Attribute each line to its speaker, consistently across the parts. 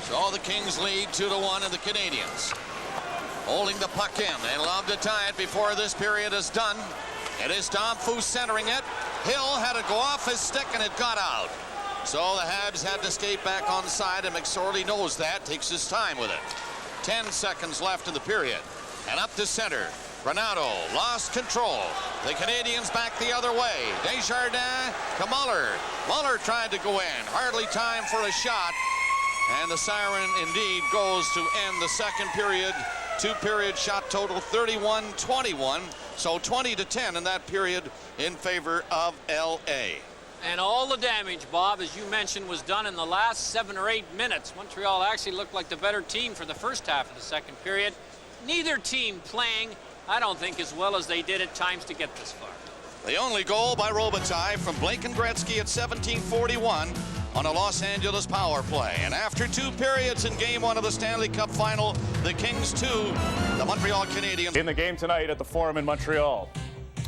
Speaker 1: So the Kings lead 2-1 and the Canadians holding the puck in. They love to tie it before this period is done. It is Dom Foose centering it. Hill had to go off his stick and it got out. So the Habs had to skate back on side, and McSorley knows that, takes his time with it. 10 seconds left in the period. And up to center. Renato lost control. The Canadians back the other way. Desjardins to Muller. Muller tried to go in. Hardly time for a shot. And the siren indeed goes to end the second period. Two-period shot total 31-21. So 20-10 in that period in favor of L.A.
Speaker 2: And all the damage, Bob, as you mentioned, was done in the last 7 or 8 minutes. Montreal actually looked like the better team for the first half of the second period. Neither team playing, I don't think, as well as they did at times to get this far.
Speaker 1: The only goal by Robitaille from Blake and Gretzky at 17:41 on a Los Angeles power play. And after 2 periods in Game 1 of the Stanley Cup Final, the Kings 2, the Montreal Canadiens.
Speaker 3: In the game tonight at the Forum in Montreal.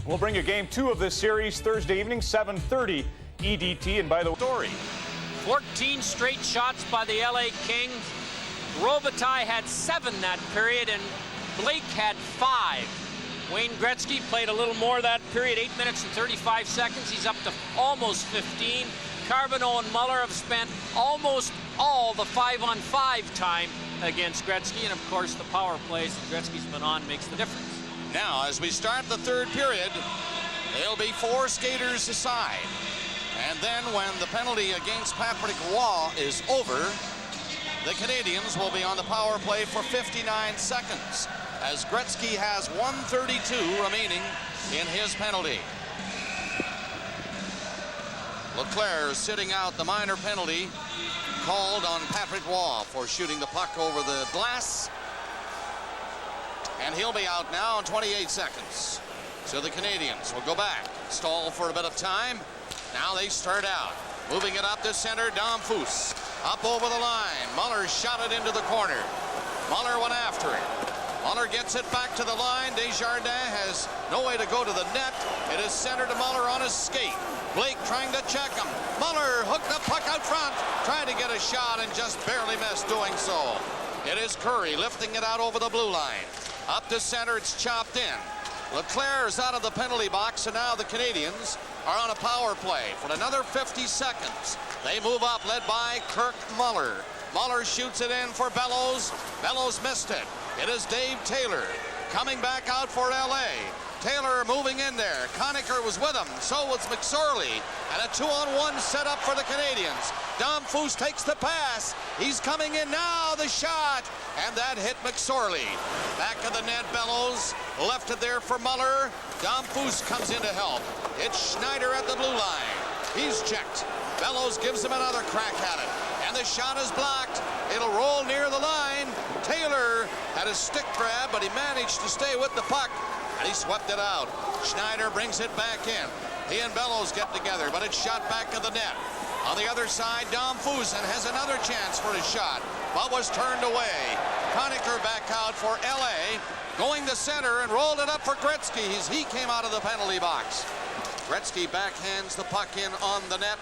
Speaker 3: We'll bring you Game 2 of this series Thursday evening, 7:30 EDT. And by the
Speaker 2: story, 14 straight shots by the LA Kings. Robitaille had 7 that period, and Blake had 5. Wayne Gretzky played a little more that period, 8 minutes and 35 seconds. He's up to almost 15. Carbonneau and Muller have spent almost all the 5-on-5 time against Gretzky, and of course the power plays that Gretzky's been on makes the difference.
Speaker 1: Now, as we start the third period, there'll be 4 skaters aside. And then when the penalty against Patrick Roy is over, the Canadians will be on the power play for 59 seconds, as Gretzky has 1:32 remaining in his penalty. Leclerc sitting out the minor penalty called on Patrick Roy for shooting the puck over the glass. And he'll be out now in 28 seconds. So the Canadians will go back, stall for a bit of time. Now they start out, moving it up to center. Dom Foose up over the line. Muller shot it into the corner. Muller went after it. Muller gets it back to the line. Desjardins has no way to go to the net. It is centered to Muller on his skate. Blake trying to check him. Muller hooked the puck out front, trying to get a shot and just barely missed doing so. It is Curry lifting it out over the blue line. Up to center, it's chopped in. Leclerc is out of the penalty box, and now the Canadians are on a power play for another 50 seconds. They move up, led by Kirk Muller. Muller shoots it in for Bellows. Bellows missed it. It is Dave Taylor coming back out for L.A. Taylor moving in there. Conacher was with him. So was McSorley. And a 2-on-1 set up for the Canadians. Dom Foose takes the pass. He's coming in now. The shot. And that hit McSorley. Back of the net, Bellows. Left it there for Muller. Dom Foose comes in to help. It's Schneider at the blue line. He's checked. Bellows gives him another crack at it. And the shot is blocked. It'll roll near the line. Taylor had a stick grab, but he managed to stay with the puck. And he swept it out. Schneider brings it back in. He and Bellows get together, but it's shot back to the net. On the other side, Dom Fusen has another chance for his shot, but was turned away. Conacher back out for L.A., going to center and rolled it up for Gretzky as he came out of the penalty box. Gretzky backhands the puck in on the net.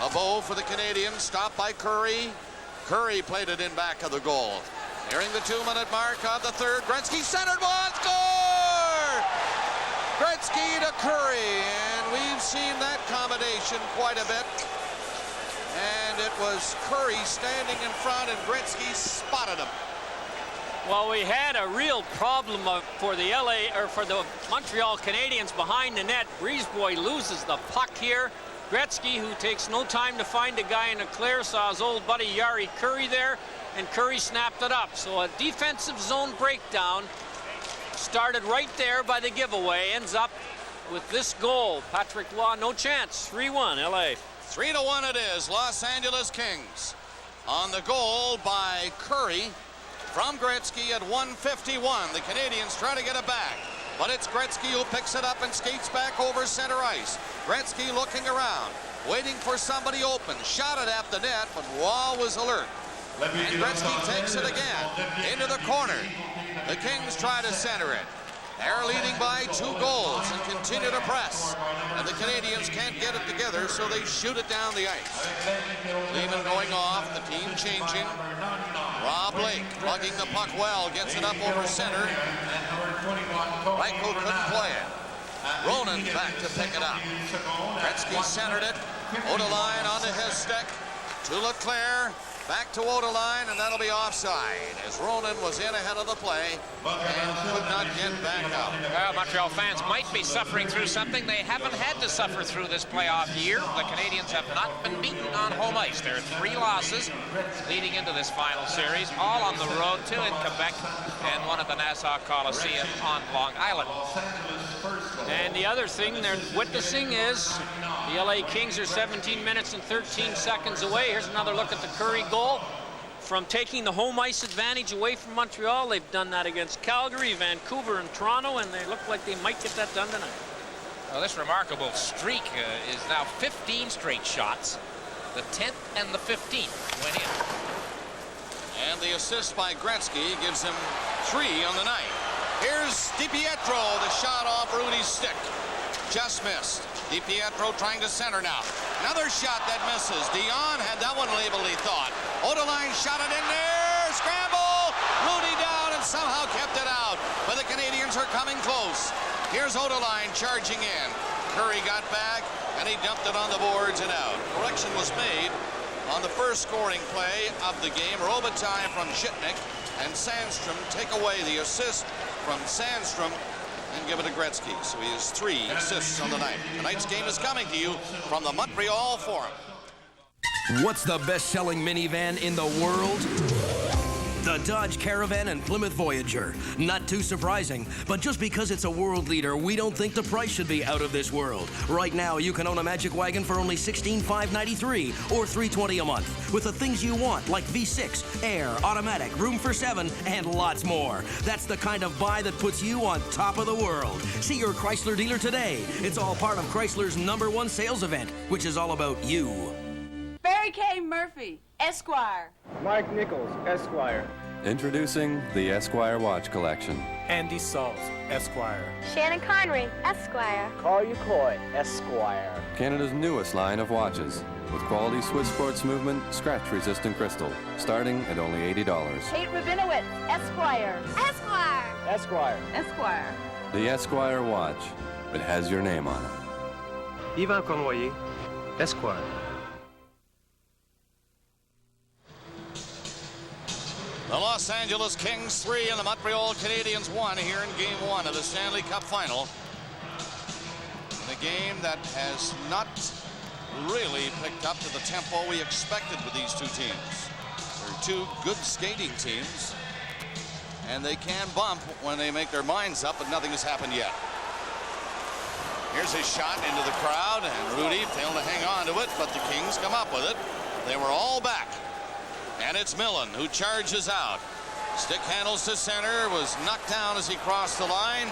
Speaker 1: LeBeau for the Canadians, stopped by Curry. Curry played it in back of the goal. Nearing the 2-minute mark of the third, Gretzky centered one, score! Gretzky to Curry, and we've seen that combination quite a bit. And it was Curry standing in front, and Gretzky spotted him.
Speaker 2: Well, we had a real problem for the Montreal Canadiens behind the net. Brisebois loses the puck here. Gretzky, who takes no time to find a guy in Leclerc, saw his old buddy Jari Kurri there, and Curry snapped it up. So a defensive zone breakdown started right there by the giveaway, ends up with this goal. Patrick Roy, no chance. 3-1, LA.
Speaker 1: 3-1 it is, Los Angeles Kings. On the goal by Curry from Gretzky at 1:51. The Canadians try to get it back, but it's Gretzky who picks it up and skates back over center ice. Gretzky looking around, waiting for somebody open. Shot it at the net, but Roy was alert. And Gretzky takes it again into the corner. The Kings try to center it. They're leading by 2 goals and continue to press. And the Canadians can't get it together, so they shoot it down the ice. Lehman going off. The team changing. Rob Blake lugging the puck well, gets it up over center. Reichel couldn't play it. Ronan back to pick it up. Gretzky centered it. Odeline onto his stick. To Leclerc. Back to Odeline, and that'll be offside as Ronan was in ahead of the play and could not get back out.
Speaker 4: Well, Montreal fans might be suffering through something they haven't had to suffer through this playoff year. The Canadiens have not been beaten on home ice. There are 3 losses leading into this final series, all on the road, 2 in Quebec and 1 at the Nassau Coliseum on Long Island.
Speaker 2: And the other thing they're witnessing is the LA Kings are 17 minutes and 13 seconds away. Here's another look at the Curry goal. From taking the home ice advantage away from Montreal, they've done that against Calgary, Vancouver, and Toronto, and they look like they might get that done tonight.
Speaker 4: Well, this remarkable streak is now 15 straight shots. The 10th and the 15th went in.
Speaker 1: And the assist by Gretzky gives him 3 on the night. Here's DiPietro, the shot off Rudy's stick. Just missed. DiPietro trying to center now. Another shot that misses. Dion had that one labeled, he thought. Odeline shot it in there. Scramble. Rudy down and somehow kept it out. But the Canadiens are coming close. Here's Odeline charging in. Curry got back and he dumped it on the boards and out. Correction was made on the first scoring play of the game. Robitaille from Shitnik and Sandstrom take away the assist from Sandstrom and give it to Gretzky. So he has 3 assists on the night. Tonight's game is coming to you from the Montreal Forum.
Speaker 5: What's the best-selling minivan in the world? The Dodge Caravan and Plymouth Voyager. Not too surprising, but just because it's a world leader, we don't think the price should be out of this world. Right now, you can own a Magic Wagon for only $16,593 or $320 a month, with the things you want, like V6, air, automatic, room for 7, and lots more. That's the kind of buy that puts you on top of the world. See your Chrysler dealer today. It's all part of Chrysler's #1 sales event, which is all about you.
Speaker 6: Barry K. Murphy, Esquire.
Speaker 7: Mike Nichols, Esquire.
Speaker 8: Introducing the Esquire Watch Collection.
Speaker 7: Andy Sauls, Esquire.
Speaker 9: Shannon Connery, Esquire.
Speaker 7: Carl Ucoy, Esquire.
Speaker 8: Canada's newest line of watches, with quality Swiss Sports Movement scratch-resistant crystal, starting at only $80.
Speaker 9: Kate Rabinowitz, Esquire. Esquire.
Speaker 7: Esquire.
Speaker 6: Esquire.
Speaker 8: The Esquire Watch. It has your name on it.
Speaker 7: Yvan Connoyer, Esquire.
Speaker 1: The Los Angeles Kings 3 and the Montreal Canadiens 1 here in Game 1 of the Stanley Cup Final. In a game that has not really picked up to the tempo we expected with these 2 teams. They're 2 good skating teams, and they can bump when they make their minds up, but nothing has happened yet. Here's his shot into the crowd, and Rudy failed to hang on to it, but the Kings come up with it. They were all back. And it's Millen who charges out. Stick handles to center, was knocked down as he crossed the line,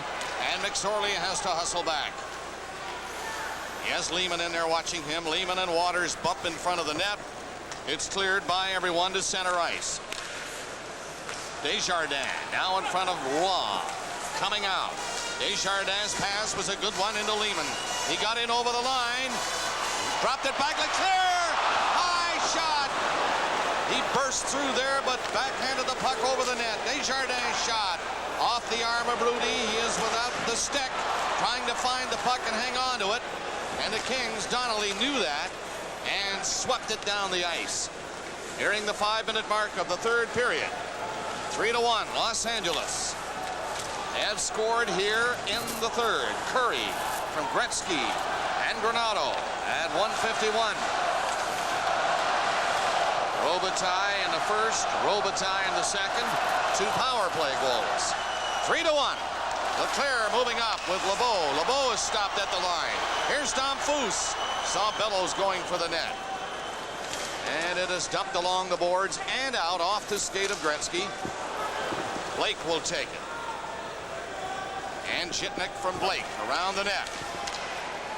Speaker 1: and McSorley has to hustle back. He has Lehman in there watching him. Lehman and Waters bump in front of the net. It's cleared by everyone to center ice. Desjardins now in front of Roy. Coming out. Desjardins' pass was a good one into Lehman. He got in over the line. Dropped it back. Leclerc! High shot! He burst through there, but backhanded the puck over the net. Desjardins' shot off the arm of Rudy. He is without the stick, trying to find the puck and hang on to it. And the Kings, Donnelly knew that and swept it down the ice. Nearing the 5-minute mark of the 3rd period. 3-1, Los Angeles. They have scored here in the 3rd. Curry from Gretzky and Granato at 1:51. Robitaille in the 1st, Robitaille in the 2nd. 2 power play goals. 3-1. Leclerc moving up with LeBeau. LeBeau is stopped at the line. Here's Dom Foose. Saw Bellows going for the net. And it is dumped along the boards and out off the skate of Gretzky. Blake will take it. And Shitnik from Blake around the net.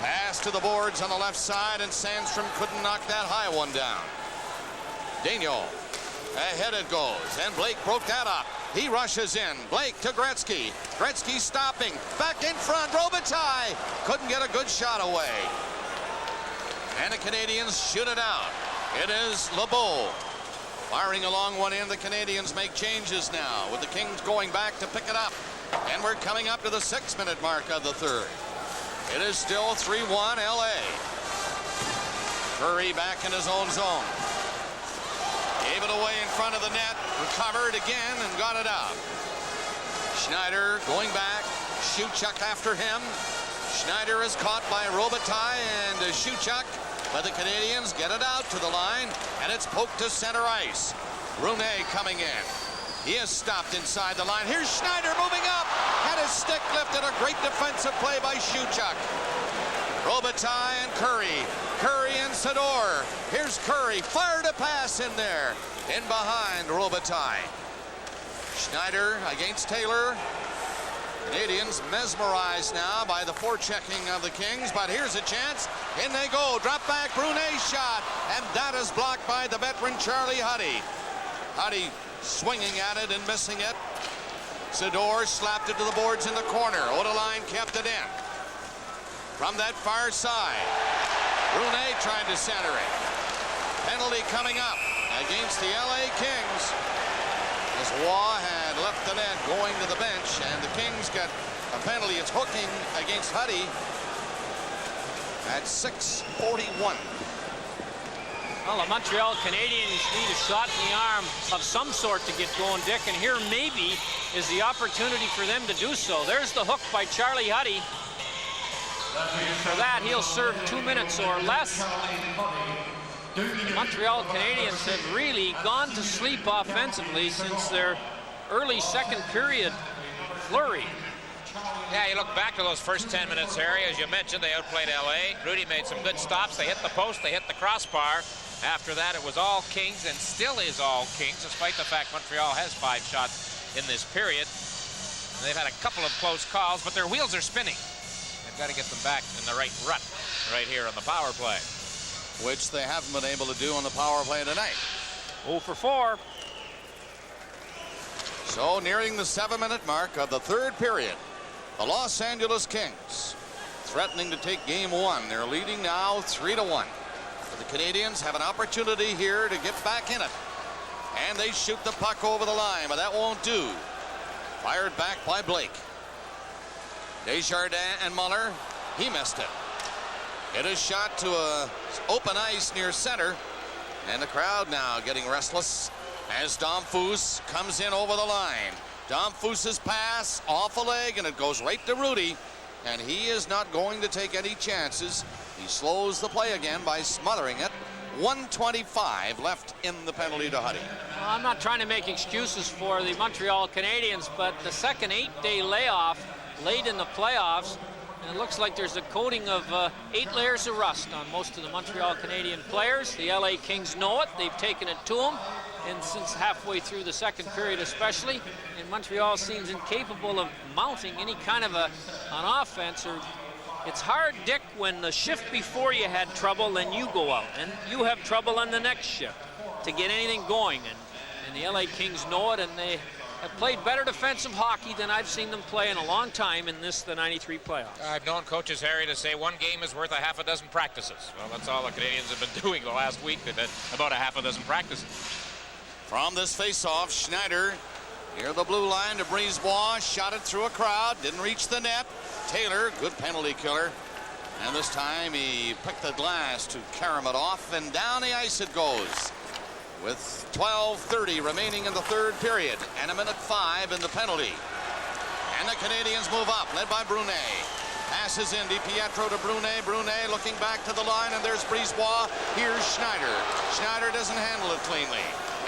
Speaker 1: Pass to the boards on the left side, and Sandstrom couldn't knock that high one down. Daigneault. Ahead it goes, and Blake broke that up. He rushes in. Blake to Gretzky. Gretzky stopping. Back in front. Robitaille couldn't get a good shot away. And the Canadiens shoot it out. It is LeBeau. Firing along one end, the Canadians make changes now, with the Kings going back to pick it up. And we're coming up to the 6-minute mark of the third. It is still 3-1 LA. Curry back in his own zone. Gave it away in front of the net, recovered again and got it out. Schneider going back, Shuchuk after him. Schneider is caught by Robitaille and Shuchuk, but the Canadians get it out to the line, and it's poked to center ice. Brunet coming in. He is stopped inside the line. Here's Schneider moving up. Had his stick lifted. A great defensive play by Shuchuk. Robitaille and Curry. Curry and Sador. Here's Curry. Fired a pass in there. In behind Robitaille. Schneider against Taylor. Canadians mesmerized now by the forechecking of the Kings, but here's a chance. In they go. Drop back. Brunet shot. And that is blocked by the veteran Charlie Huddy. Huddy swinging at it and missing it. Sador slapped it to the boards in the corner. Odeline kept it in. From that far side, Brunet tried to center it. Penalty coming up against the LA Kings. As Waugh had left the net going to the bench, and the Kings get a penalty. It's hooking against Huddy at 6:41.
Speaker 2: Well, the Montreal Canadiens need a shot in the arm of some sort to get going, Dick, and here maybe is the opportunity for them to do so. There's the hook by Charlie Huddy. For that, he'll serve 2 minutes or less. The Montreal Canadiens have really gone to sleep offensively since their early second period flurry.
Speaker 4: Yeah, you look back to those first 10 minutes, Harry. As you mentioned, they outplayed LA. Rudy made some good stops. They hit the post, they hit the crossbar. After that, it was all Kings and still is all Kings, despite the fact Montreal has 5 shots in this period. And they've had a couple of close calls, but their wheels are spinning. They've got to get them back in the right rut right here on the power play.
Speaker 1: Which they haven't been able to do on the power play tonight.
Speaker 2: 0 for 4.
Speaker 1: So nearing the 7-minute mark of the third period, the Los Angeles Kings threatening to take game 1. They're leading now 3-1. But the Canadians have an opportunity here to get back in it. And they shoot the puck over the line, but that won't do. Fired back by Blake. Desjardins and Muller, he missed it. It is shot to open ice near center. And the crowd now getting restless as Domfus comes in over the line. Domfus's pass off a leg, and it goes right to Rudy. And he is not going to take any chances. He slows the play again by smothering it. 1:25 left in the penalty to Huddy.
Speaker 2: Well, I'm not trying to make excuses for the Montreal Canadiens, but the second 8-day layoff late in the playoffs, and it looks like there's a coating of 8 layers of rust on most of the Montreal Canadian players. The LA Kings know it. They've taken it to them, and since halfway through the second period especially, and Montreal seems incapable of mounting any kind of an offense. Or it's hard, Dick, when the shift before you had trouble, then you go out, and you have trouble on the next shift to get anything going. And the LA Kings know it, and they have played better defensive hockey than I've seen them play in a long time in the 93 playoffs.
Speaker 4: I've known coaches, Harry, to say one game is worth a half a dozen practices. Well, that's all the Canadians have been doing the last week. They've had about a half a dozen practices.
Speaker 1: From this face-off, Schneider near the blue line to Brisebois, shot it through a crowd, didn't reach the net. Taylor, good penalty killer. And this time he picked the glass to carom it off, and down the ice it goes. With 12:30 remaining in the third period, and 1:05 in the penalty. And the Canadians move up, led by Brunet. Passes in DiPietro to Brunet. Brunet looking back to the line, and there's Brisebois. Here's Schneider. Schneider doesn't handle it cleanly.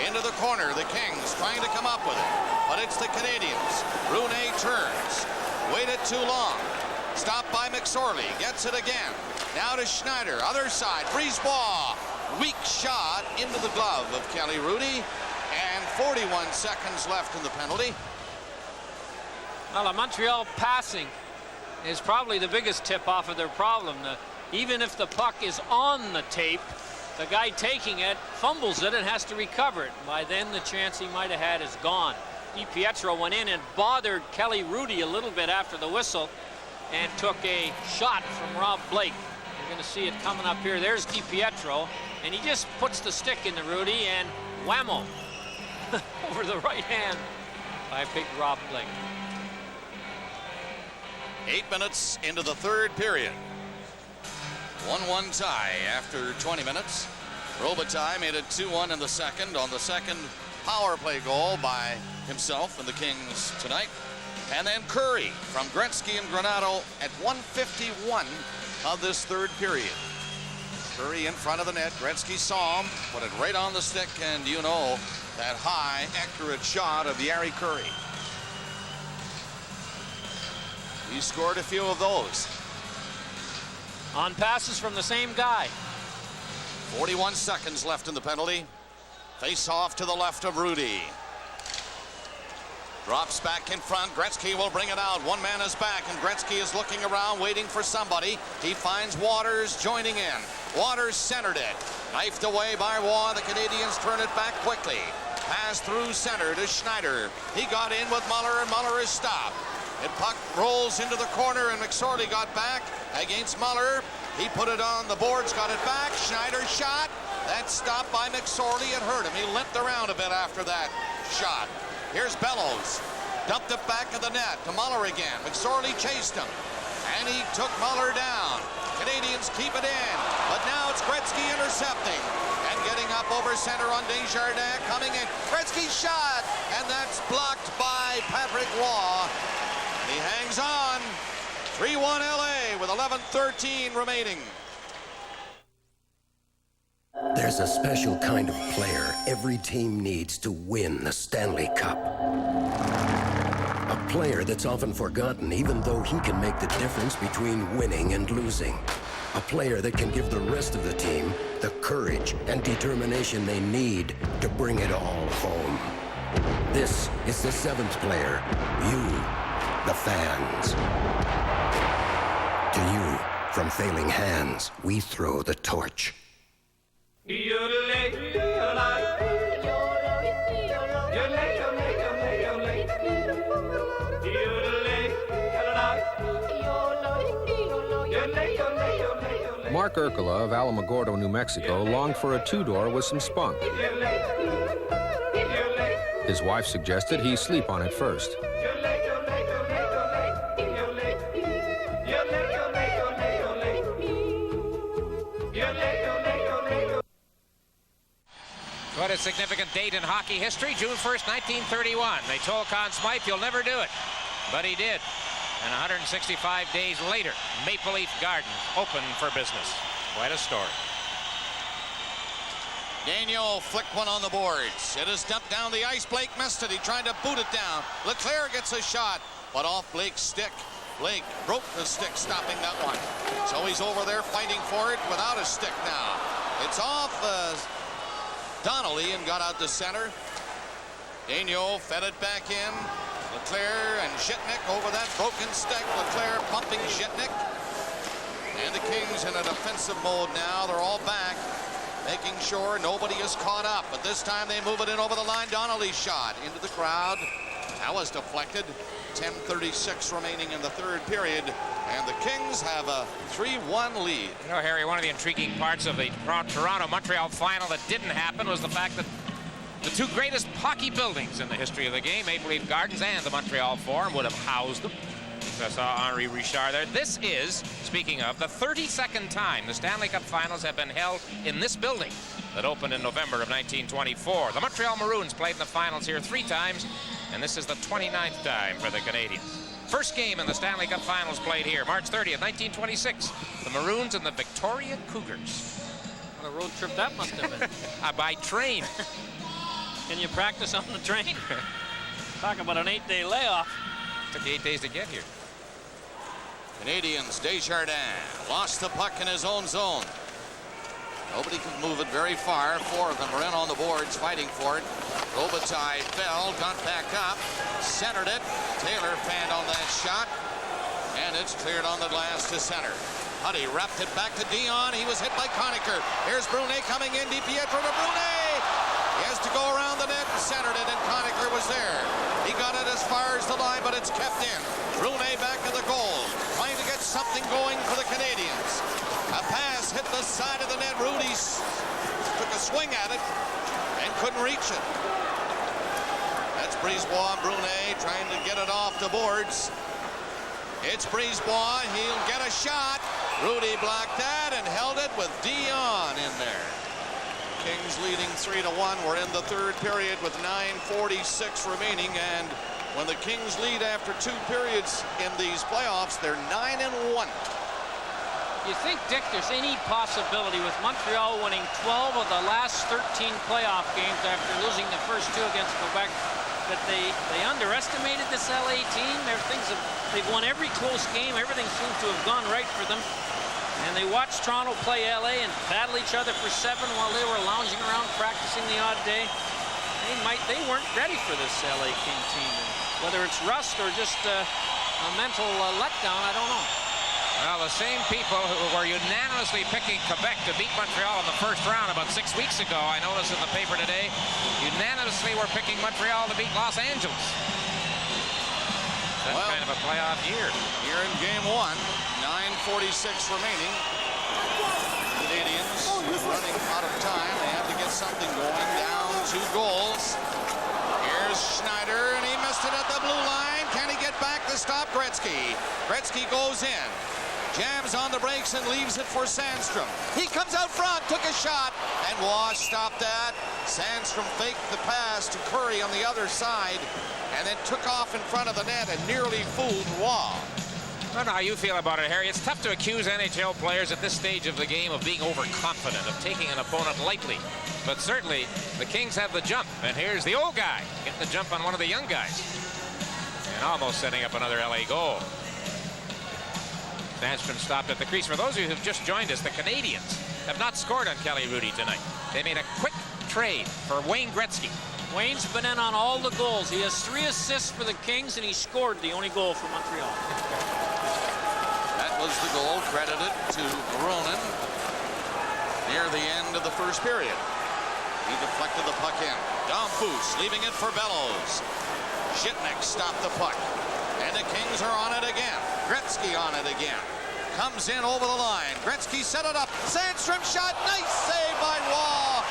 Speaker 1: Into the corner, the Kings trying to come up with it. But it's the Canadians. Brunet turns. Waited too long. Stopped by McSorley. Gets it again. Now to Schneider. Other side. Brisebois. Weak shot into the glove of Kelly Rudy. And 41 seconds left in the penalty.
Speaker 2: Well, the Montreal passing is probably the biggest tip off of their problem. Even if the puck is on the tape, the guy taking it fumbles it and has to recover it. By then, the chance he might have had is gone. DiPietro went in and bothered Kelly Rudy a little bit after the whistle and took a shot from Rob Blake. You're going to see it coming up here. There's DiPietro, and he just puts the stick into Rudy, and whammo over the right hand by big Rob Blake.
Speaker 1: 8 minutes into the third period. 1-1 tie after 20 minutes. Robitaille made it 2-1 in the second on the second power play goal by himself and the Kings tonight. And then Curry from Gretzky and Granato at 1:51 of this third period. Curry in front of the net. Gretzky saw him, put it right on the stick, and you know that high, accurate shot of Yari Curry. He scored a few of those.
Speaker 2: On passes from the same guy.
Speaker 1: 41 seconds left in the penalty. Face off to the left of Rudy. Drops back in front. Gretzky will bring it out. One man is back, and Gretzky is looking around, waiting for somebody. He finds Waters joining in. Waters centered it. Knifed away by Waugh. The Canadians turn it back quickly. Pass through center to Schneider. He got in with Muller, and Muller is stopped. And puck rolls into the corner, and McSorley got back against Muller. He put it on the boards, got it back. Schneider shot. That stopped by McSorley. It hurt him. He limped around a bit after that shot. Here's Bellows. Dumped it back of the net to Muller again. McSorley chased him, and he took Muller down. Canadians keep it in, but now it's Gretzky intercepting and getting up over center on Desjardins coming in. Gretzky shot, and that's blocked by Patrick Waugh. He hangs on. 3-1 LA with 11:13 remaining.
Speaker 5: There's a special kind of player every team needs to win the Stanley Cup. A player that's often forgotten even though he can make the difference between winning and losing. A player that can give the rest of the team the courage and determination they need to bring it all home. This is the seventh player, you, the fans. To you, from failing hands, we throw the torch.
Speaker 10: Mark Urkula of Alamogordo, New Mexico, longed for a two-door with some spunk. His wife suggested he sleep on it first.
Speaker 4: What a significant date in hockey history, June 1st, 1931. They told Conn Smythe, you'll never do it. But he did. And 165 days later, Maple Leaf Gardens open for business. Quite a story.
Speaker 1: Daniel flicked one on the boards. It is dumped down the ice. Blake missed it. He tried to boot it down. Leclerc gets a shot, but off Blake's stick. Blake broke the stick, stopping that one. So he's over there fighting for it without a stick now. It's off Donnelly and got out to center. Daniel fed it back in. Leclerc and Zhitnik over that broken stick. Leclerc pumping Zhitnik. And the Kings in a defensive mode now. They're all back, making sure nobody is caught up. But this time they move it in over the line. Donnelly shot into the crowd. That was deflected. 10:36 remaining in the third period. And the Kings have a 3-1 lead.
Speaker 4: You know, Harry, one of the intriguing parts of the Toronto-Montreal final that didn't happen was the fact that the two greatest hockey buildings in the history of the game, Maple Leaf Gardens and the Montreal Forum, would have housed them. I saw Henri Richard there. This is, speaking of, the 32nd time the Stanley Cup Finals have been held in this building that opened in November of 1924. The Montreal Maroons played in the finals here 3 times, and this is the 29th time for the Canadians. First game in the Stanley Cup Finals played here, March 30th, 1926. The Maroons and the Victoria Cougars.
Speaker 2: What a road trip that must have been.
Speaker 4: By train.
Speaker 2: Can you practice on the train? Talk about an 8-day layoff.
Speaker 4: Took 8 days to get here.
Speaker 1: Canadians, Desjardins lost the puck in his own zone. Nobody can move it very far. 4 of them are in on the boards fighting for it. Robitaille fell, got back up, centered it. Taylor fanned on that shot, and it's cleared on the glass to center. HUDDY wrapped it back to Dion. He was hit by Conacher. Here's Brunet coming in. DiPietro to Brunet. He has to go around the net and centered it, and Conacher was there. He got it as far as the line, but it's kept in. Brunet back to the goal, trying to get something going for the Canadians. A pass hit the side of the net. Rudy took a swing at it and couldn't reach it. That's Brisebois and Brunet trying to get it off the boards. It's Brisebois. He'll get a shot. Rudy blocked that and held it with Dion in there. Kings leading 3-1. We're in the third period with 9:46 remaining, and when the Kings lead after 2 periods in these playoffs, they're 9-1.
Speaker 2: You think, Dick, there's any possibility with Montreal winning 12 of the last 13 playoff games after losing the first 2 against Quebec, that they underestimated this LA team? They've won every close game. Everything seems to have gone right for them. And they watched Toronto play LA and battle each other for 7 while they were lounging around practicing the odd day. They weren't ready for this LA King team. And whether it's rust or just a mental letdown, I don't know.
Speaker 4: Well, the same people who were unanimously picking Quebec to beat Montreal in the first round about 6 weeks ago, I noticed in the paper today, unanimously were picking Montreal to beat Los Angeles. That's kind of a playoff year.
Speaker 1: Here in game 1, 9:46 remaining. Canadians running out of time. They have to get something going. Down 2 goals. Here's Schneider, and he missed it at the blue line. Can he get back to stop Gretzky? Gretzky goes in, jams on the brakes, and leaves it for Sandstrom. He comes out front, took a shot, and Waugh stopped that. Sandstrom faked the pass to Curry on the other side, and then took off in front of the net and nearly fooled Waugh.
Speaker 4: I don't know how you feel about it, Harry. It's tough to accuse NHL players at this stage of the game of being overconfident, of taking an opponent lightly. But certainly, the Kings have the jump. And here's the old guy getting the jump on one of the young guys. And almost setting up another LA goal. Sandstrom stopped at the crease. For those of you who've just joined us, the Canadians have not scored on Kelly Rudy tonight. They made a quick trade for Wayne Gretzky.
Speaker 2: Wayne's been in on all the goals. He has 3 assists for the Kings, and he scored the only goal for Montreal.
Speaker 1: That was the goal credited to Ronan near the end of the first period. He deflected the puck in. Domfus leaving it for Bellows. Shipnick stopped the puck. And the Kings are on it again. Gretzky on it again. Comes in over the line. Gretzky set it up. Sandstrom shot. Nice save by Waugh.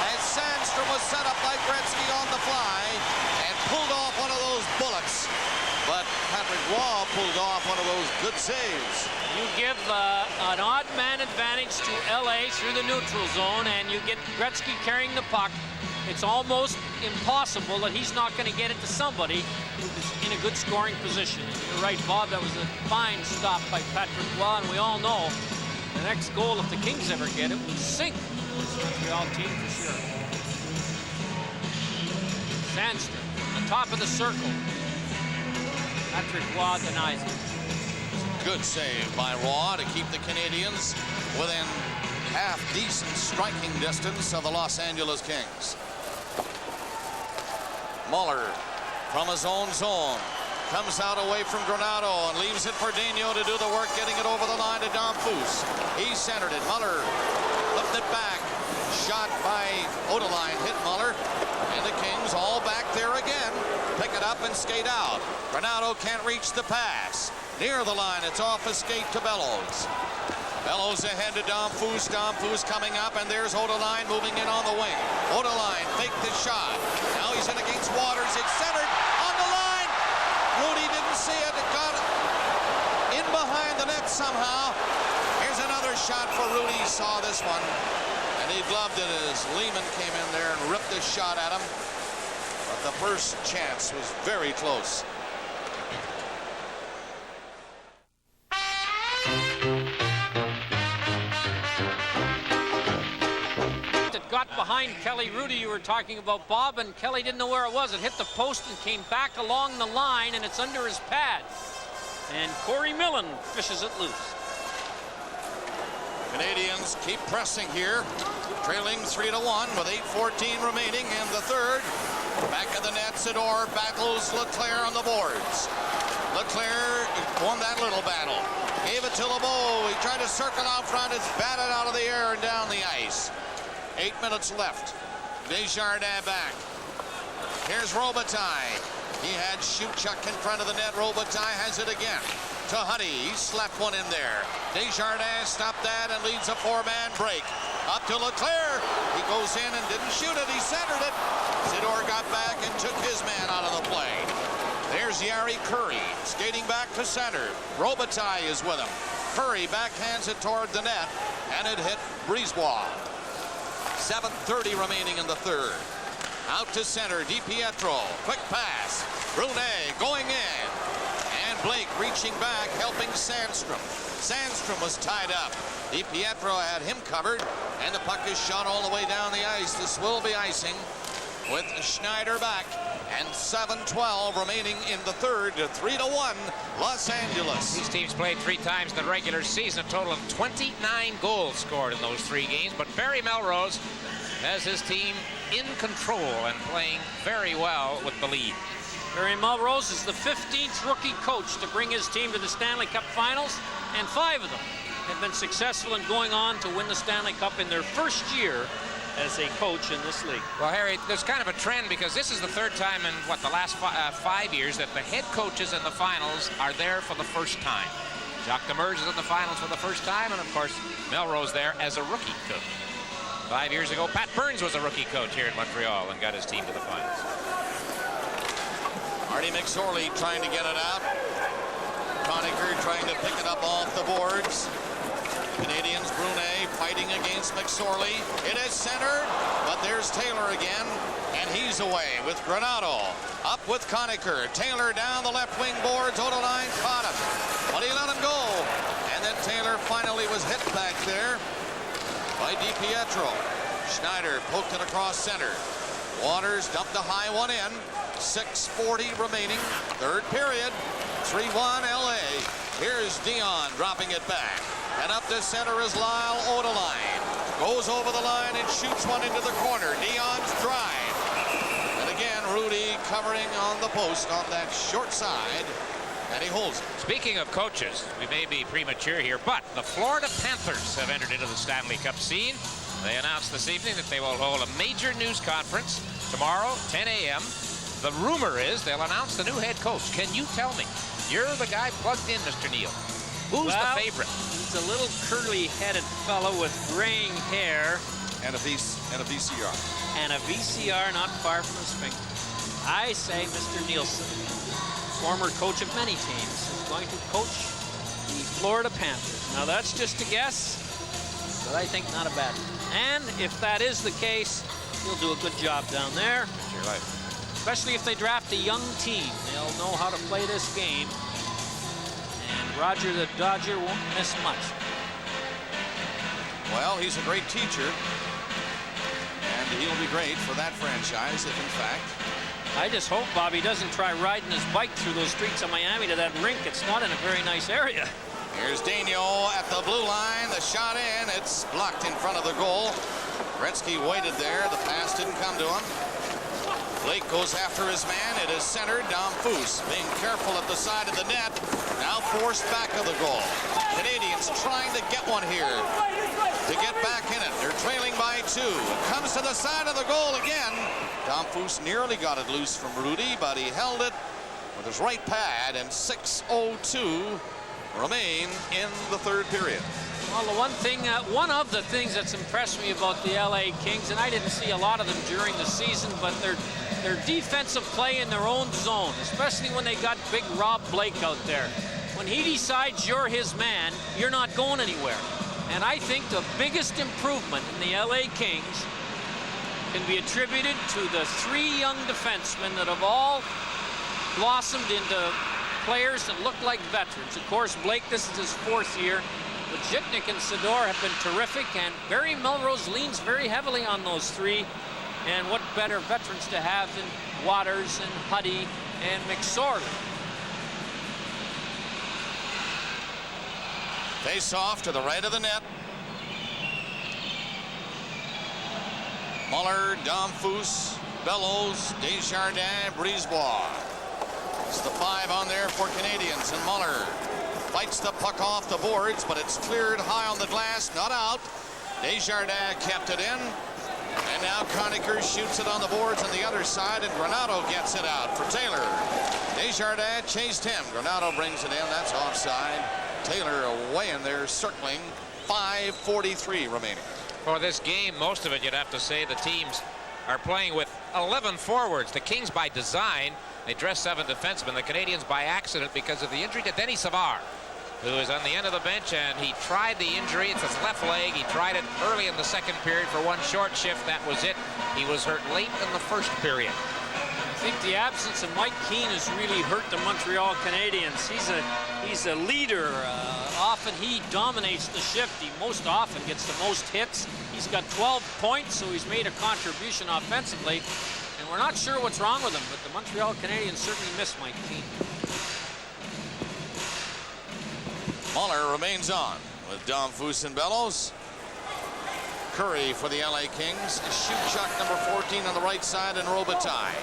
Speaker 1: As Sandstrom was set up by Gretzky on the fly and pulled off one of those bullets. But Patrick Waugh pulled off one of those good saves.
Speaker 2: You give an odd man advantage to LA through the neutral zone, and you get Gretzky carrying the puck. It's almost impossible that he's not going to get it to somebody who's in a good scoring position. You're right, Bob. That was a fine stop by Patrick Waugh, and we all know the next goal, if the Kings ever get it, will sink this Montreal team for sure. Sandstrom, the top of the circle. Patrick Waugh denies it.
Speaker 1: Good save by Waugh to keep the Canadians within half-decent striking distance of the Los Angeles Kings. Muller from his own zone comes out away from Granato and leaves it for Dino to do the work, getting it over the line to Domfus. He centered it. Muller flipped it back. Shot by Odeline hit Muller, and the Kings all back there again. Pick it up and skate out. Granato can't reach the pass. Near the line, it's off a skate to Bellows. Bellows ahead to Domfus. Domfus coming up, and there's Odeline moving in on the wing. Odeline faked the shot. Now he's in against Waters. It's centered on the line. Rudy didn't see it. It got in behind the net somehow. Here's another shot for Rudy. He saw this one, and he gloved it as Lehman came in there and ripped this shot at him. But the first chance was very close.
Speaker 2: Got behind Kelly Rudy, you were talking about, Bob, and Kelly didn't know where it was. It hit the post and came back along the line, and it's under his pad. And Corey Millen fishes it loose.
Speaker 1: Canadians keep pressing here, trailing 3-1 with 8:14 remaining in the third. Back of the net, Sador battles Leclerc on the boards. Leclerc won that little battle. Gave it to LeBeau. He tried to circle out front. It's batted out of the air and down the ice. 8 minutes left. Desjardins back. Here's Robitaille. He had Shootchuk in front of the net. Robitaille has it again. to HUDDY. He slapped one in there. Desjardins stopped that and leads a 4-man break. Up to Leclerc. He goes in and didn't shoot it. He centered it. Sidor got back and took his man out of the play. There's Yari Curry skating back to center. Robitaille is with him. Curry backhands it toward the net, and it hit Brisebois. 7:30 remaining in the third. Out to center, DiPietro. Quick pass. Brunet going in. And Blake reaching back, helping Sandstrom. Sandstrom was tied up. DiPietro had him covered, and the puck is shot all the way down the ice. This will be icing with Schneider back. And 7:12 remaining in the third. 3-1 Los Angeles.
Speaker 4: These teams played 3 times in the regular season, a total of 29 goals scored in those 3 games. But Barry Melrose has his team in control and playing very well with the lead.
Speaker 2: Barry Melrose is the 15th rookie coach to bring his team to the Stanley Cup Finals, and 5 of them have been successful in going on to win the Stanley Cup in their first year as a coach in this league.
Speaker 4: Well, Harry, there's kind of a trend because this is the 3rd time in, the last 5 years that the head coaches in the finals are there for the first time. Jacques Demers is in the finals for the first time, and of course, Melrose there as a rookie coach. 5 years ago, Pat Burns was a rookie coach here in Montreal and got his team to the finals.
Speaker 1: Marty McSorley trying to get it out. Conacher trying to pick it up off the boards. Canadians, Brunet fighting against McSorley. It is centered, but there's Taylor again, and he's away with Granato. Up with Conacher. Taylor down the left wing boards. Odeline caught him, but he let him go. And then Taylor finally was hit back there by DiPietro. Schneider poked it across center. Waters dumped a high one in. 6:40 remaining, third period. 3-1 LA. Here's Dion dropping it back. And up to center is Lyle Odeline. Goes over the line and shoots one into the corner. Dion's drive. And again, Rudy covering on the post on that short side. And he holds it.
Speaker 4: Speaking of coaches, we may be premature here, but the Florida Panthers have entered into the Stanley Cup scene. They announced this evening that they will hold a major news conference tomorrow, 10 a.m. The rumor is they'll announce the new head coach. Can you tell me? You're the guy plugged in, Mr. Neal. Who's the favorite?
Speaker 2: He's a little curly-headed fellow with graying hair.
Speaker 1: And a VCR.
Speaker 2: And a VCR not far from his finger. I say Mr. Nielsen, former coach of many teams, is going to coach the Florida Panthers. Now, that's just a guess, but I think not a bad one. And if that is the case, he'll do a good job down there.
Speaker 1: You're right.
Speaker 2: Especially if they draft a young team. They'll know how to play this game. And Roger the Dodger won't miss much.
Speaker 1: Well, he's a great teacher. And he'll be great for that franchise if, in fact...
Speaker 2: I just hope Bobby doesn't try riding his bike through those streets of Miami to that rink. It's not in a very nice area.
Speaker 1: Here's Daigneault at the blue line. The shot in. It's blocked in front of the goal. Gretzky waited there. The pass didn't come to him. Blake goes after his man. It is centered. Damphousse being careful at the side of the net. Now forced back of the goal. Canadians trying to get one here to get back in it. They're trailing by 2. It comes to the side of the goal again. Damphousse nearly got it loose from Rudy, but he held it with his right pad, and 6:02 remain in the third period.
Speaker 2: Well, one of the things that's impressed me about the LA Kings, and I didn't see a lot of them during the season, but their defensive play in their own zone, especially when they got big Rob Blake out there. When he decides you're his man, you're not going anywhere. And I think the biggest improvement in the LA Kings can be attributed to the 3 young defensemen that have all blossomed into players that look like veterans. Of course, Blake, this is his 4th year. But Jitnik and Sidor have been terrific, and Barry Melrose leans very heavily on those 3. And what better veterans to have than Waters and HUDDY and McSorley.
Speaker 1: Face off to the right of the net. Muller, Damphousse, Bellows, Desjardins, Brisebois. It's the 5 on there for Canadians, and Muller fights the puck off the boards, but it's cleared high on the glass, not out. Desjardins kept it in, And now Conacher shoots it on the boards on the other side, and Granato gets it out for Taylor. Desjardins chased him. Granato brings it in. That's offside. Taylor away in there, circling. 5:43 remaining.
Speaker 4: For this game, most of it, you'd have to say, the teams are playing with 11 forwards. The Kings by design. They dress 7 defensemen. The Canadians by accident because of the injury to Denis Savard, who is on the end of the bench, and he tried the injury. It's his left leg. He tried it early in the second period for one short shift. That was it. He was hurt late in the first period.
Speaker 2: I think the absence of Mike Keane has really hurt the Montreal Canadiens. He's a leader. Often he dominates the shift. He most often gets the most hits. He's got 12 points, so he's made a contribution offensively. And we're not sure what's wrong with him, but the Montreal Canadiens certainly miss Mike Keane.
Speaker 1: Muller remains on with Dom Foose and Bellows. Curry for the LA Kings. Shoot shot number 14 on the right side, and Robitaille,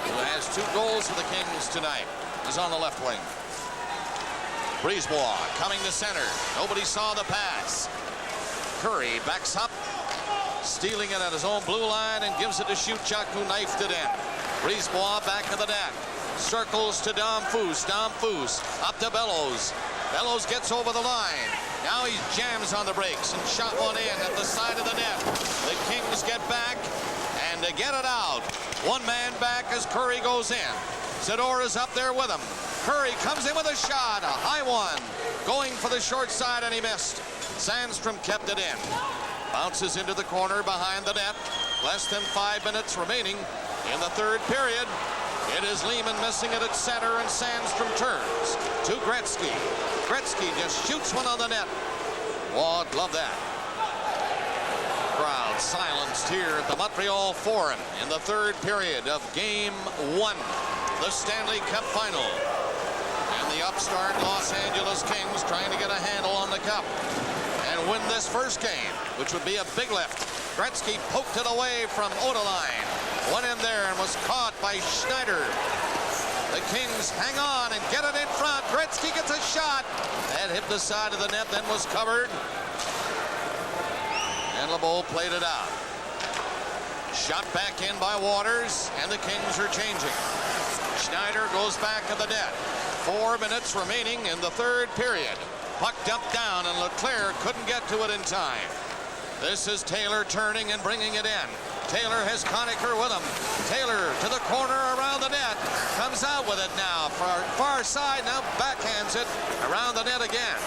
Speaker 1: who has 2 goals for the Kings tonight, is on the left wing. Brisebois coming to center. Nobody saw the pass. Curry backs up, stealing it at his own blue line, and gives it to Shewchuk, who knifed it in. Brisebois back of the net. Circles to Dom Foose. Dom Foose up to Bellows. Bellows gets over the line. Now he jams on the brakes and shot one in at the side of the net. The Kings get back, and to get it out, one man back as Curry goes in. Zadora's up there with him. Curry comes in with a shot, a high one, going for the short side, and he missed. Sandstrom kept it in. Bounces into the corner behind the net. Less than 5 minutes remaining in the third period. It is Lehman missing it at center, and Sandstrom turns to Gretzky. Gretzky just shoots one on the net. Wad, love that. Crowd silenced here at the Montreal Forum in the third period of Game 1, the Stanley Cup Final. And the upstart Los Angeles Kings trying to get a handle on the cup and win this first game, which would be a big lift. Gretzky poked it away from Odeline. Went in there and was caught by Schneider. The Kings hang on and get it in front. Gretzky gets a shot. That hit the side of the net, then was covered. And LeBeau played it out. Shot back in by Waters, and the Kings are changing. Schneider goes back to the net. 4 minutes remaining in the third period. Puck dumped down, and Leclerc couldn't get to it in time. This is Taylor turning and bringing it in. Taylor has Conacher with him. Taylor to the corner around the net. Comes out with it now. Far side, now backhands it around the net again.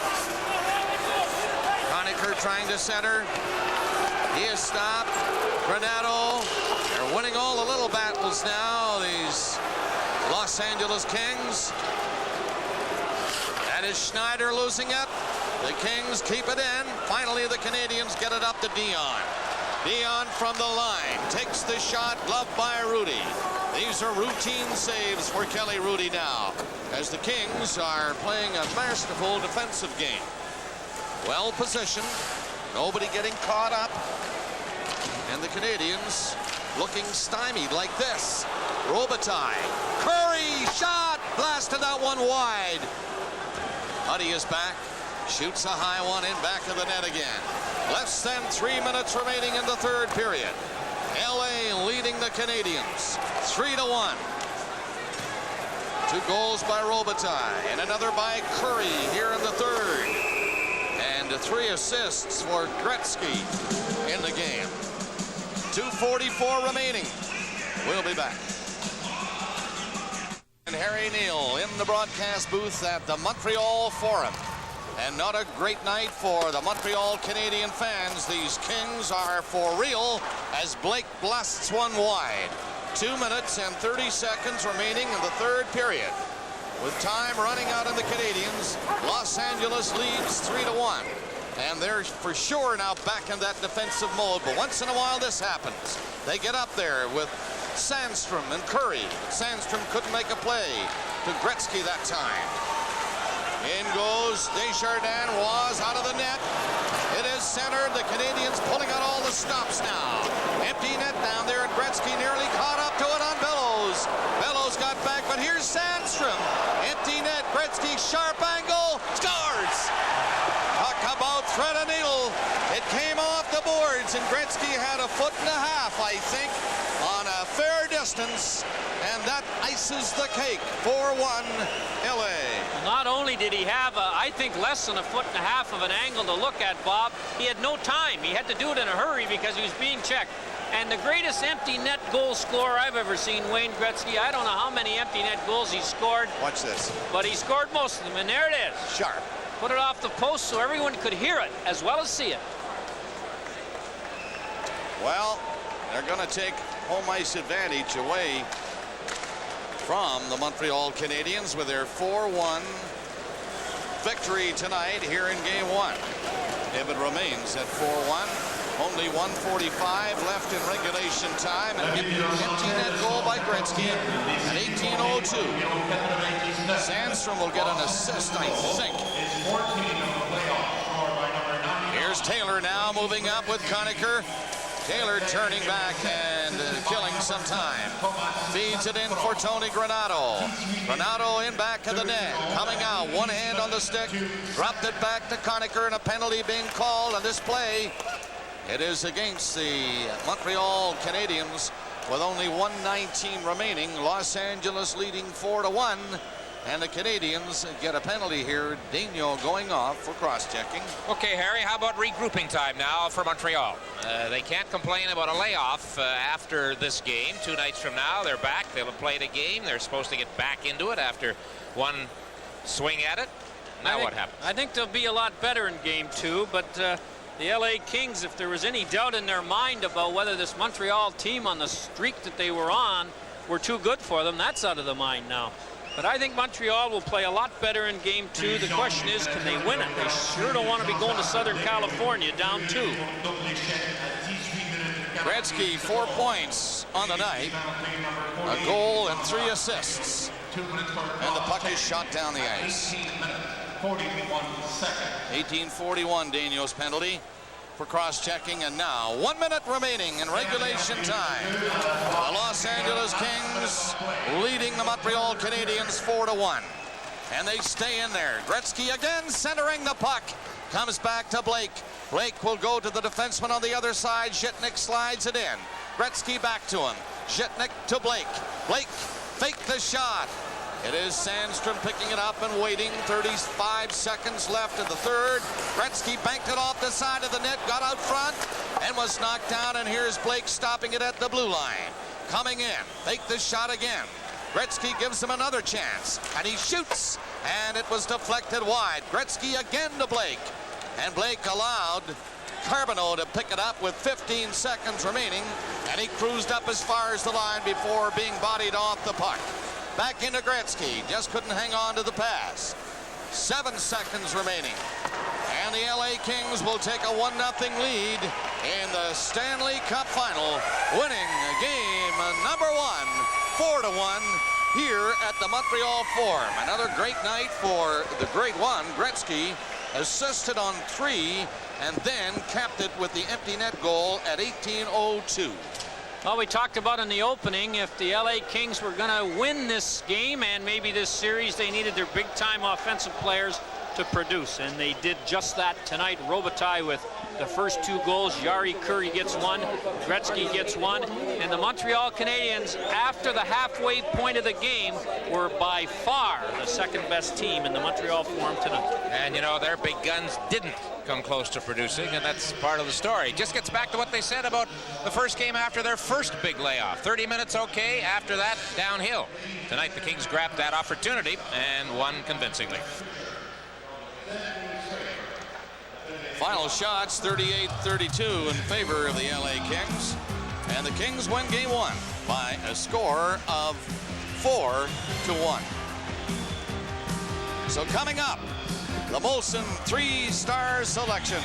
Speaker 1: Conacher trying to center. He is stopped. Granato. They're winning all the little battles now, these Los Angeles Kings. That is Schneider losing it. The Kings keep it in. Finally, the Canadians get it up to Dion. Dion from the line takes the shot, gloved by Rudy. These are routine saves for Kelly Rudy now, as the Kings are playing a masterful defensive game. Well positioned, nobody getting caught up, and the Canadians looking stymied like this. Robitaille, Curry, shot, blasted that one wide. Huddy is back, shoots a high one in back of the net again. Less than 3 minutes remaining in the third period. LA leading the Canadians 3-1. 2 goals by Robitaille and another by Curry here in the third. And 3 assists for Gretzky in the game. 2:44 remaining. We'll be back. And Harry Neal in the broadcast booth at the Montreal Forum. And not a great night for the Montreal Canadian fans. These Kings are for real as Blake blasts one wide. 2 minutes and 30 seconds remaining in the third period. With time running out on the Canadians, Los Angeles leads 3-1. And they're for sure now back in that defensive mode. But once in a while this happens. They get up there with Sandstrom and Curry. Sandstrom couldn't make a play to Gretzky that time. In goes Desjardins. Was out of the net. It is centered. The Canadians pulling out all the stops now. Empty net down there, and Gretzky nearly caught up to it on Bellows. Bellows got back, but here's Sandstrom. Empty net. Gretzky, sharp angle. Scores! Talk about thread a needle. It came off the boards, and Gretzky had 1.5 feet, I distance, and that ices the cake. 4-1 LA.
Speaker 2: Not only did he have, I think, less than 1.5 feet of an angle to look at, Bob, he had no time. He had to do it in a hurry because he was being checked. And the greatest empty net goal scorer I've ever seen, Wayne Gretzky. I don't know how many empty net goals he scored.
Speaker 1: Watch this.
Speaker 2: But he scored most of them, and there it is.
Speaker 1: Sharp.
Speaker 2: Put it off the post so everyone could hear it as well as see it.
Speaker 1: Well, they're going to take home ice advantage away from the Montreal Canadiens with their 4-1 victory tonight here in Game 1. If it remains at 4-1. Only 1:45 left in regulation time, and an empty net goal by Gretzky at 18:02. Sandstrom will get an assist, I think. Here's Taylor now moving up with Conacher. Taylor turning back and killing some time. Feeds it in for Tony Granato. Granato in back of the net. Coming out, one hand on the stick. Dropped it back to Conacher, and a penalty being called on this play. It is against the Montreal Canadiens with only 1:19 remaining. Los Angeles leading 4-1. And the Canadiens get a penalty here. Daniel going off for cross-checking.
Speaker 4: Okay, Harry, how about regrouping time now for Montreal? They can't complain about a layoff after this game. 2 nights from now, they're back. They'll have played a game. They're supposed to get back into it after one swing at it. Now what happens?
Speaker 2: I think they'll be a lot better in Game 2, but the LA Kings, if there was any doubt in their mind about whether this Montreal team on the streak that they were on were too good for them, that's out of the mind now. But I think Montreal will play a lot better in Game 2. The question is, can they win it? They sure don't want to be going to Southern California down 2.
Speaker 1: Gretzky, 4 points on the night. A goal and 3 assists. And the puck is shot down the ice. 18:41, Daniel's penalty for cross-checking, and now 1 minute remaining in regulation time. The Los Angeles Kings leading the Montreal Canadiens 4-1, and they stay in there. Gretzky again centering the puck, comes back to Blake. Blake will go to the defenseman on the other side. Zhitnik slides it in. Gretzky back to him. Zhitnik to Blake. Blake faked the shot. It is Sandstrom picking it up and waiting. 35 seconds left in the third. Gretzky banked it off the side of the net, got out front, and was knocked down. And here's Blake stopping it at the blue line. Coming in, faked the shot again. Gretzky gives him another chance, and he shoots, and it was deflected wide. Gretzky again to Blake, and Blake allowed Carbonneau to pick it up with 15 seconds remaining, and he cruised up as far as the line before being bodied off the puck. Back into Gretzky, just couldn't hang on to the pass. 7 seconds remaining. And the LA Kings will take a 1-0 lead in the Stanley Cup Final, winning game number 1, 4-1, here at the Montreal Forum. Another great night for the great one, Gretzky, assisted on 3, and then capped it with the empty net goal at 18:02.
Speaker 2: Well, we talked about in the opening, if the LA Kings were going to win this game and maybe this series, they needed their big-time offensive players to produce, and they did just that tonight. Robitaille with the first 2 goals. Jari Kurri gets 1. Gretzky gets 1. And the Montreal Canadiens, after the halfway point of the game, were by far the second-best team in the Montreal Forum tonight.
Speaker 4: And, you know, their big guns didn't come close to producing, and that's part of the story. Just gets back to what they said about the first game after their first big layoff. 30 minutes okay, after that, downhill. Tonight, the Kings grabbed that opportunity and won convincingly.
Speaker 1: Final shots, 38-32 in favor of the LA Kings. And the Kings win game 1 by a score of 4-1. So coming up, the Molson 3-star selection.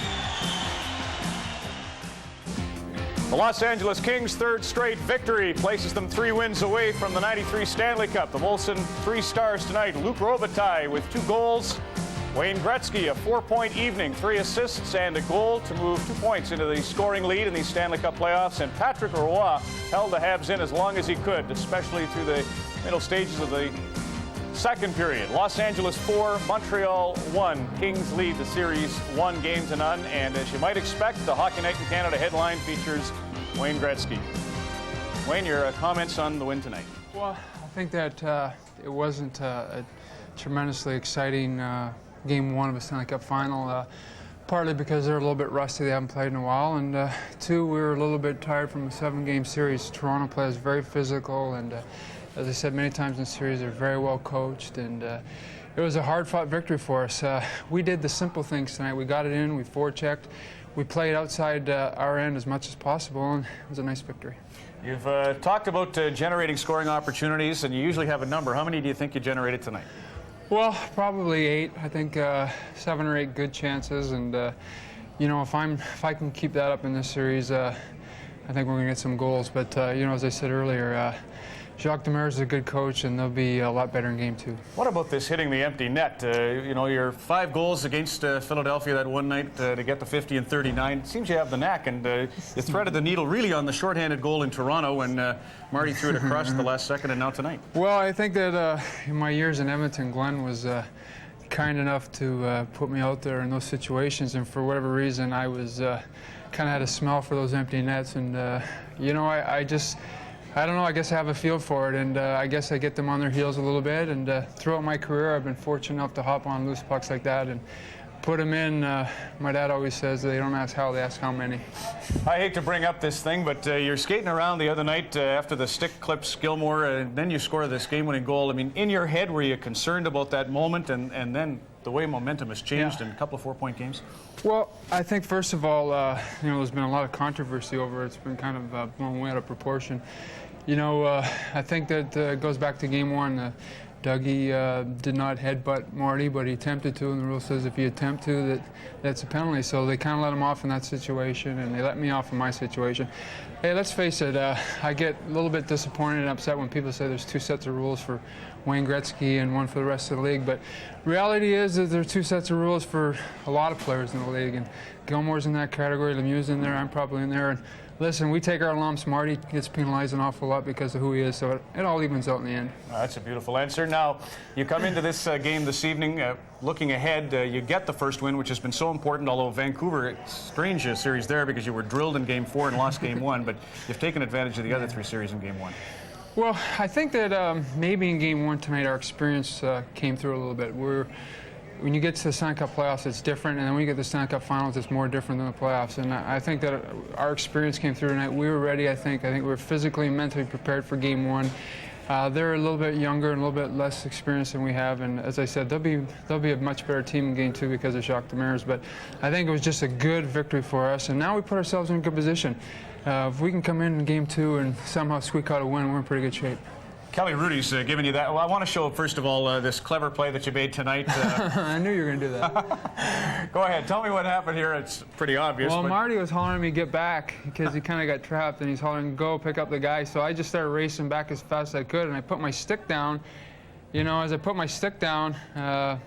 Speaker 3: The Los Angeles Kings' 3rd straight victory places them 3 wins away from the '93 Stanley Cup. The Molson 3 stars tonight: Luc Robitaille with 2 goals. Wayne Gretzky, a 4-point evening, 3 assists and a goal to move 2 points into the scoring lead in the Stanley Cup playoffs. And Patrick Roy held the Habs in as long as he could, especially through the middle stages of the second period. Los Angeles 4, Montreal 1. Kings lead the series 1-0. And as you might expect, the Hockey Night in Canada headline features Wayne Gretzky. Wayne, your comments on the win tonight?
Speaker 11: Well, I think that it wasn't a tremendously exciting game one of a Stanley Cup final, partly because they're a little bit rusty, they haven't played in a while, and two, we were a little bit tired from a 7-game series. Toronto plays very physical, and as I said many times in the series, they're very well coached, and it was a hard-fought victory for us. We did the simple things tonight. We got it in, we forechecked, we played outside our end as much as possible, and it was a nice victory.
Speaker 3: You've talked about generating scoring opportunities, and you usually have a number. How many do you think you generated tonight?
Speaker 11: Well, probably 8. I think 7 or 8 good chances, and you know, if I can keep that up in this series, I think we're going to get some goals. But you know, as I said earlier, Jacques Demers is a good coach, and they'll be a lot better in game 2.
Speaker 3: What about this hitting the empty net? You know, your 5 goals against Philadelphia that one night to get the 50 and 39. It seems you have the knack, and you threaded the needle really on the shorthanded goal in Toronto when Marty threw it across the last second, and now tonight.
Speaker 11: Well, I think that in my years in Edmonton, Glenn was kind enough to put me out there in those situations, and for whatever reason, I was kind of had a smell for those empty nets, and you know, I don't know, I guess I have a feel for it, and I guess I get them on their heels a little bit, and throughout my career I've been fortunate enough to hop on loose pucks like that and put them in. My dad always says they don't ask how, they ask how many.
Speaker 3: I hate to bring up this thing, but you're skating around the other night after the stick clips Gilmore, and then you score this game-winning goal. I mean, in your head, were you concerned about that moment and then the way momentum has changed in a couple of 4-point games?
Speaker 11: Well, I think first of all, you know, there's been a lot of controversy over it. It's been kind of blown way out of proportion. You know, I think that it goes back to game 1. Dougie did not headbutt Marty, but he attempted to, and the rule says if you attempt to, that's a penalty. So they kind of let him off in that situation, and they let me off in my situation. Hey, let's face it, I get a little bit disappointed and upset when people say there's 2 sets of rules for Wayne Gretzky and one for the rest of the league, but reality is that there are 2 sets of rules for a lot of players in the league, and Gilmore's in that category, Lemieux's in there, I'm probably in there, and listen, we take our lumps. Marty gets penalized an awful lot because of who he is, so it all evens out in the end.
Speaker 3: That's a beautiful answer. Now, you come into this game this evening looking ahead. You get the first win, which has been so important, although Vancouver, strange series there because you were drilled in game 4 and lost game 1, but you've taken advantage of the other 3 series in game 1.
Speaker 11: Well, I think that maybe in game 1 tonight our experience came through a little bit. When you get to the Stanley Cup playoffs, it's different, and then when you get to the Stanley Cup finals, it's more different than the playoffs. And I think that our experience came through tonight. We were ready, I think. I think we were physically and mentally prepared for game 1. They're a little bit younger and a little bit less experienced than we have, and as I said, they'll be a much better team in game 2 because of Jacques Demers. But I think it was just a good victory for us, and now we put ourselves in a good position. If we can come in game 2 and somehow squeak out a win, we're in pretty good shape.
Speaker 3: Kelly Rudy's giving you that. Well, I want to show, first of all, this clever play that you made tonight.
Speaker 11: I knew you were going to do that.
Speaker 3: Go ahead. Tell me what happened here. It's pretty obvious.
Speaker 11: Well, Marty was hollering at me, get back, because he kind of got trapped, and he's hollering, go pick up the guy. So I just started racing back as fast as I could, and I put my stick down. You know, as I put my stick down, well,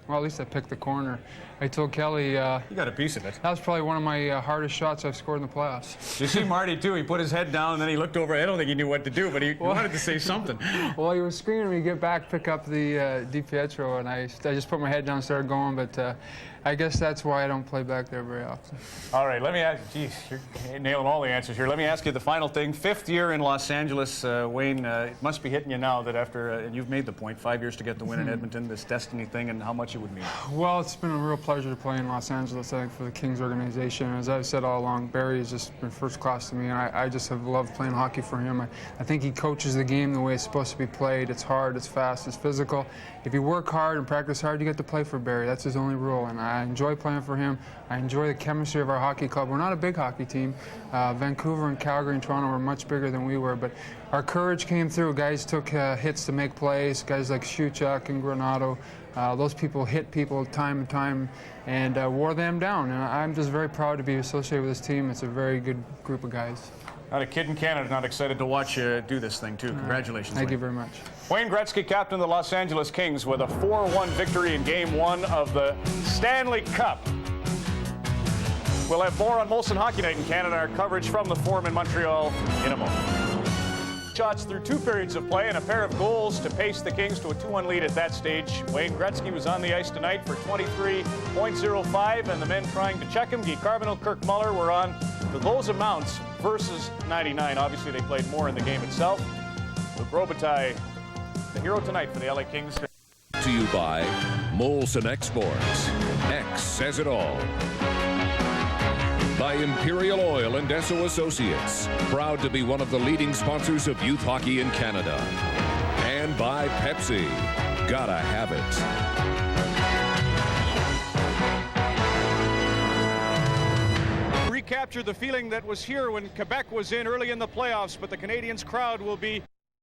Speaker 11: at least I picked the corner. I told Kelly... you
Speaker 3: got a piece of it.
Speaker 11: That was probably one of my hardest shots I've scored in the playoffs.
Speaker 3: You see Marty, too. He put his head down, and then he looked over. I don't think he knew what to do, but he wanted to say something.
Speaker 11: Well, he was screaming at me, get back, pick up the DiPietro, and I just put my head down and started going, but I guess that's why I don't play back there very often.
Speaker 3: All right, let me ask, geez, you're nailing all the answers here. Let me ask you the final thing. 5th year in Los Angeles, Wayne, it must be hitting you now that after, and you've made the point, 5 years to get the win in Edmonton, this destiny thing, and how much it would mean.
Speaker 11: Well, it's been a real pleasure to play in Los Angeles, I think, for the Kings organization. As I've said all along, Barry has just been first class to me, and I just have loved playing hockey for him. I think he coaches the game the way it's supposed to be played. It's hard, it's fast, it's physical. If you work hard and practice hard, you get to play for Barry. That's his only rule, and I enjoy playing for him. I enjoy the chemistry of our hockey club. We're not a big hockey team. Vancouver and Calgary and Toronto were much bigger than we were, but our courage came through. Guys took hits to make plays. Guys like Shuchuk and Granato. Those people hit people time and time and wore them down. And I'm just very proud to be associated with this team. It's a very good group of guys.
Speaker 3: Not a kid in Canada not excited to watch you do this thing, too. Congratulations,
Speaker 11: Thank
Speaker 3: Wayne.
Speaker 11: you very much.
Speaker 3: Wayne Gretzky, captain of the Los Angeles Kings, with a 4-1 victory in Game 1 of the Stanley Cup. We'll have more on Molson Hockey Night in Canada, our coverage from the Forum in Montreal in a moment. Shots through 2 periods of play and a pair of goals to pace the Kings to a 2-1 lead at that stage. Wayne Gretzky was on the ice tonight for 23.05, and the men trying to check him, Guy Carbonell, Kirk Muller, were on to those amounts versus 99. Obviously, they played more in the game itself. Luc Robitaille, the hero tonight for the LA Kings.
Speaker 12: To you by Molson Exports. X says it all. By Imperial Oil and Esso Associates, proud to be one of the leading sponsors of youth hockey in Canada. And by Pepsi, gotta have it.
Speaker 3: Recapture the feeling that was here when Quebec was in early in the playoffs, but the Canadiens crowd will be